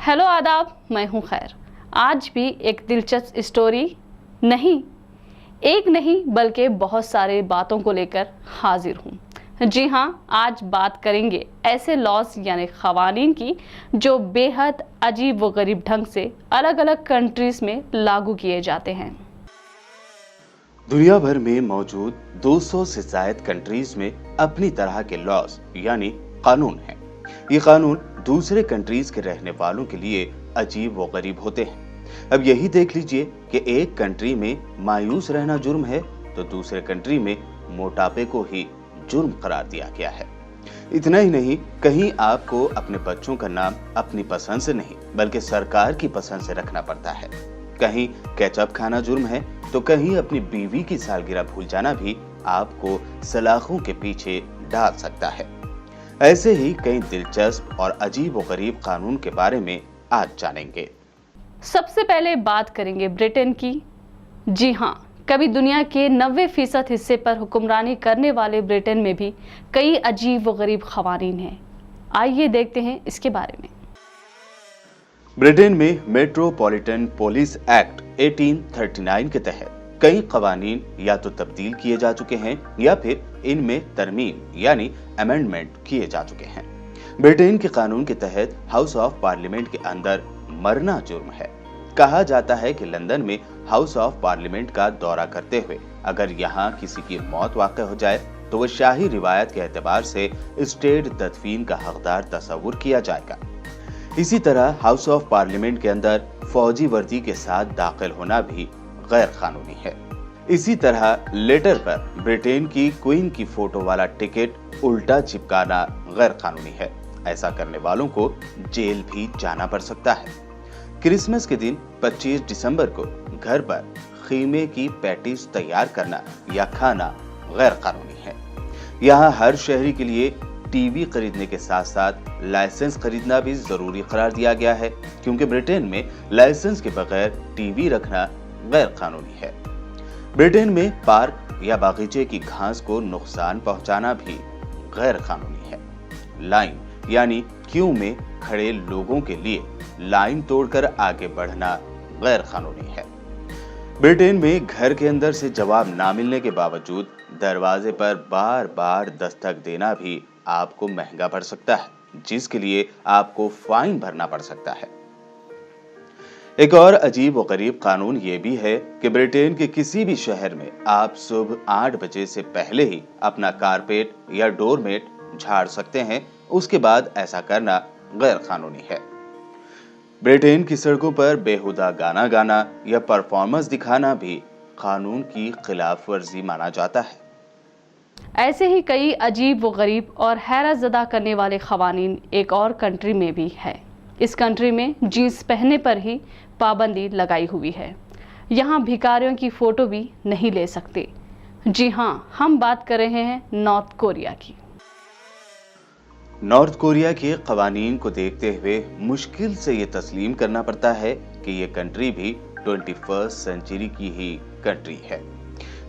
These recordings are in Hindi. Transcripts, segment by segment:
हेलो आदाब, मैं हूं खैर। आज भी एक दिलचस्प स्टोरी नहीं बल्कि बहुत सारे बातों को लेकर हाजिर हूं। जी हाँ, आज बात करेंगे ऐसे लॉज यानी क़वानीन की जो बेहद अजीब व गरीब ढंग से अलग अलग कंट्रीज में लागू किए जाते हैं। दुनिया भर में मौजूद 200 से ज्यादा कंट्रीज में अपनी तरह के लॉज यानी कानून हैं। ये कानून दूसरे कंट्रीज के रहने वालों के लिए अजीब व गरीब होते हैं। अब यही देख लीजिए कि एक कंट्री में मायूस रहना जुर्म है तो दूसरे कंट्री में मोटापे को ही जुर्म करार दिया गया है। इतना ही नहीं, कहीं आपको अपने बच्चों का नाम अपनी पसंद से नहीं बल्कि सरकार की पसंद से रखना पड़ता है। कहीं केचप खाना जुर्म है तो कहीं अपनी बीवी की सालगिरह भूल जाना भी आपको सलाखों के पीछे डाल सकता है। ऐसे ही कई दिलचस्प और अजीब व गरीब कानून के बारे में आज जानेंगे। सबसे पहले बात करेंगे ब्रिटेन की। जी हाँ, कभी दुनिया के 90% हिस्से पर हुक्मरानी करने वाले ब्रिटेन में भी कई अजीब व गरीब क़वानीन हैं। आइए देखते हैं इसके बारे में। ब्रिटेन में मेट्रोपॉलिटन पुलिस एक्ट 1839 के तहत कई कवानीन या तो तब्दील किए जा चुके हैं या फिर इनमें तरमीम यानी अमेंडमेंट किए जा चुके हैं। ब्रिटेन के कानून के तहत हाउस ऑफ पार्लियामेंट के अंदर मरना जुर्म है। कहा जाता है कि लंदन में हाउस ऑफ पार्लियामेंट का दौरा करते हुए अगर यहाँ किसी की मौत वाक़ हो जाए तो वह शाही रिवायत के एतबार से स्टेट तदफीन का हकदार तस्वुर किया जाएगा। इसी तरह हाउस ऑफ पार्लियामेंट के अंदर फौजी वर्दी के साथ दाखिल होना भी गैर कानूनी है। इसी तरह लेटर पर ब्रिटेन की क्वीन की फोटो वाला टिकट उल्टा चिपकाना गैर कानूनी है। ऐसा करने वालों को जेल भी जाना पड़ सकता है। क्रिसमस के दिन 25 दिसंबर को घर पर खीमे की पैटीज तैयार करना या खाना गैर कानूनी है। यहाँ हर शहरी के लिए टीवी खरीदने के साथ साथ लाइसेंस खरीदना भी जरूरी करार दिया गया है, क्योंकि ब्रिटेन में लाइसेंस के बगैर टीवी रखना गैर कानूनी है। ब्रिटेन में पार्क या बागीचे की घास को नुकसान पहुंचाना भी गैर कानूनी है। लाइन यानी क्यू में खड़े लोगों के लिए लाइन तोड़कर आगे बढ़ना गैर कानूनी है। ब्रिटेन में घर के अंदर से जवाब ना मिलने के बावजूद दरवाजे पर बार बार दस्तक देना भी आपको महंगा पड़ सकता है, जिसके लिए आपको फाइन भरना पड़ सकता है। एक और अजीब व गरीब कानून ये भी है कि ब्रिटेन के किसी भी शहर में आप सुबह 8 बजे से पहले ही अपना कारपेट या डोरमेट झाड़ सकते हैं। उसके बाद ऐसा करना गैर कानूनी है। ब्रिटेन की सड़कों पर बेहुदा गाना गाना या परफॉर्मेंस दिखाना भी कानून की खिलाफ वर्जी माना जाता है। ऐसे ही कई अजीब व गरीब और हैरत ज़दा करने वाले क़वानीन एक और कंट्री में भी है। इस कंट्री में जीन्स पहनने पर ही पाबंदी लगाई हुई है। यहाँ भिखारियों की फ़ोटो भी नहीं ले सकते। जी हाँ, हम बात कर रहे हैं नॉर्थ कोरिया की। नॉर्थ कोरिया के कवानीन को देखते हुए मुश्किल से ये तस्लीम करना पड़ता है कि ये कंट्री भी 21st सेंचुरी की ही कंट्री है।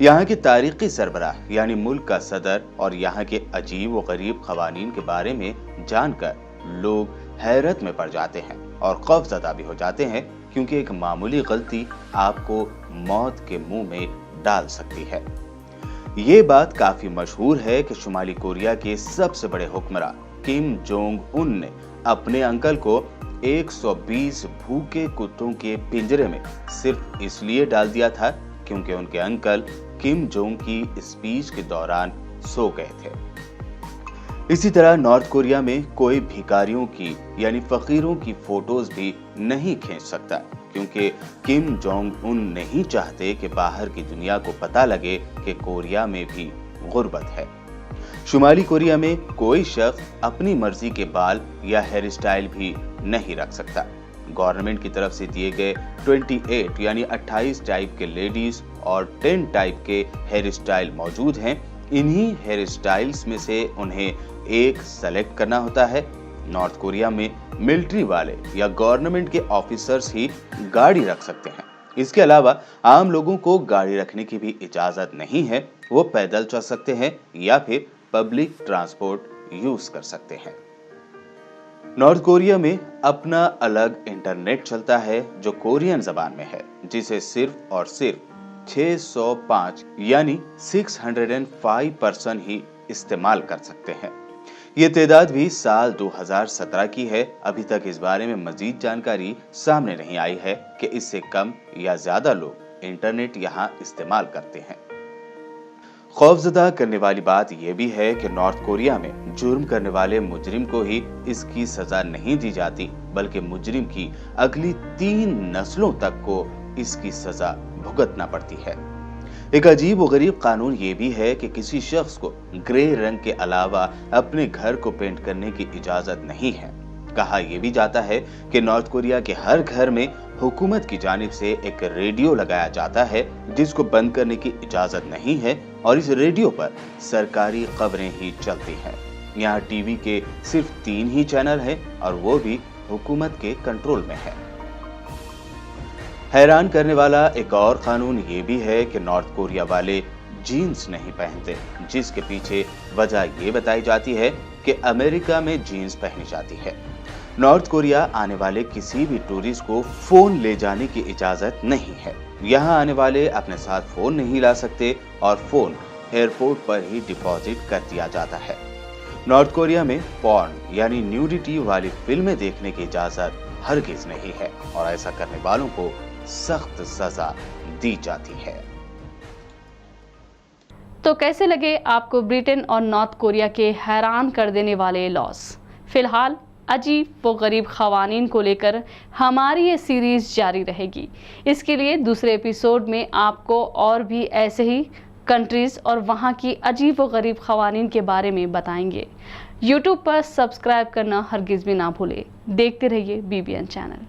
यहाँ के तारीखी सरबराह यानी मुल्क का सदर और यहाँ के अजीब व गरीब कवानीन के बारे में जानकर लोग हैरत में पड़ जाते हैं और खौफजदा भी हो जाते हैं, क्योंकि एक मामूली गलती आपको मौत के मुंह में डाल सकती है। ये बात काफी मशहूर है कि शुमाली कोरिया के सबसे बड़े हुक्मरान किम जोंग उन ने अपने अंकल को 120 भूखे कुत्तों के पिंजरे में सिर्फ इसलिए डाल दिया था क्योंकि उनके अंकल किम जोंग की स्पीच के दौरान सो गए थे। इसी तरह नॉर्थ कोरिया में कोई भिखारियों की यानी फकीरों की फोटोज भी नहीं खींच सकता, क्योंकि किम जोंग उन नहीं चाहते कि बाहर की दुनिया को पता लगे कि कोरिया में भी गुर्बत है। शुमाली कोरिया में कोई शख्स अपनी मर्जी के बाल या हेयर स्टाइल भी नहीं रख सकता। गवर्नमेंट की तरफ से दिए गए 28 यानी 28 टाइप के लेडीज और 10 टाइप के हेयर स्टाइल मौजूद हैं। इन्हीं हेयर स्टाइल्स में से उन्हें एक सेलेक्ट करना होता है। नॉर्थ कोरिया में मिलिट्री वाले या गवर्नमेंट के ऑफिसर्स ही गाड़ी रख सकते हैं। इसके अलावा आम लोगों को गाड़ी रखने की भी इजाजत नहीं है। वो पैदल चल सकते हैं या फिर पब्लिक ट्रांसपोर्ट यूज कर सकते हैं। नॉर्थ कोरिया में अपना अलग इंटरनेट चलता है जो कोरियन जबान में है, जिसे सिर्फ और सिर्फ 605 यानी 605 पर्सन ही इस्तेमाल कर सकते हैं। ये तादाद भी साल 2017 की है। अभी तक इस बारे में मजीद जानकारी सामने नहीं आई है कि इससे कम या ज्यादा लोग इंटरनेट यहाँ इस्तेमाल करते हैं। खौफजदा करने वाली बात यह भी है कि नॉर्थ कोरिया में जुर्म करने वाले मुजरिम को ही इसकी सजा नहीं दी जाती, बल्कि मुजरिम की अगली 3 नस्लों तक को इसकी सजा भुगतना पड़ती है। एक अजीब व गरीब कानून ये भी है कि किसी शख्स को ग्रे रंग के अलावा अपने घर को पेंट करने की इजाजत नहीं है। कहा यह भी जाता है कि नॉर्थ कोरिया के हर घर में हुकूमत की जानिब से एक रेडियो लगाया जाता है जिसको बंद करने की इजाजत नहीं है, और इस रेडियो पर सरकारी खबरें ही चलती हैं। यहाँ टीवी के सिर्फ 3 ही चैनल हैं और वो भी हुकूमत के कंट्रोल में है। हैरान करने वाला एक और कानून ये भी है कि नॉर्थ कोरिया वाले जीन्स नहीं पहनते, जिसके पीछे वजह ये बताई जाती है कि अमेरिका में जीन्स पहनी जाती है। नॉर्थ कोरिया आने वाले किसी भी टूरिस्ट को फोन ले जाने की इजाजत नहीं है। यहाँ आने वाले अपने साथ फोन नहीं ला सकते और फोन एयरपोर्ट पर ही डिपॉजिट कर दिया जाता है। नॉर्थ कोरिया में पॉर्न यानी न्यूडिटी वाली फिल्में देखने की इजाजत हरगिज नहीं है और ऐसा करने वालों को सख्त सजा दी जाती है। तो कैसे लगे आपको ब्रिटेन और नॉर्थ कोरिया के हैरान कर देने वाले लॉस? फिलहाल अजीब व गरीब ख़वानीन को लेकर हमारी ये सीरीज़ जारी रहेगी। इसके लिए दूसरे एपिसोड में आपको और भी ऐसे ही कंट्रीज़ और वहाँ की अजीब व गरीब ख़वानीन के बारे में बताएंगे। यूट्यूब पर सब्सक्राइब करना हरगिज़ भी ना भूलें। देखते रहिए BBN चैनल।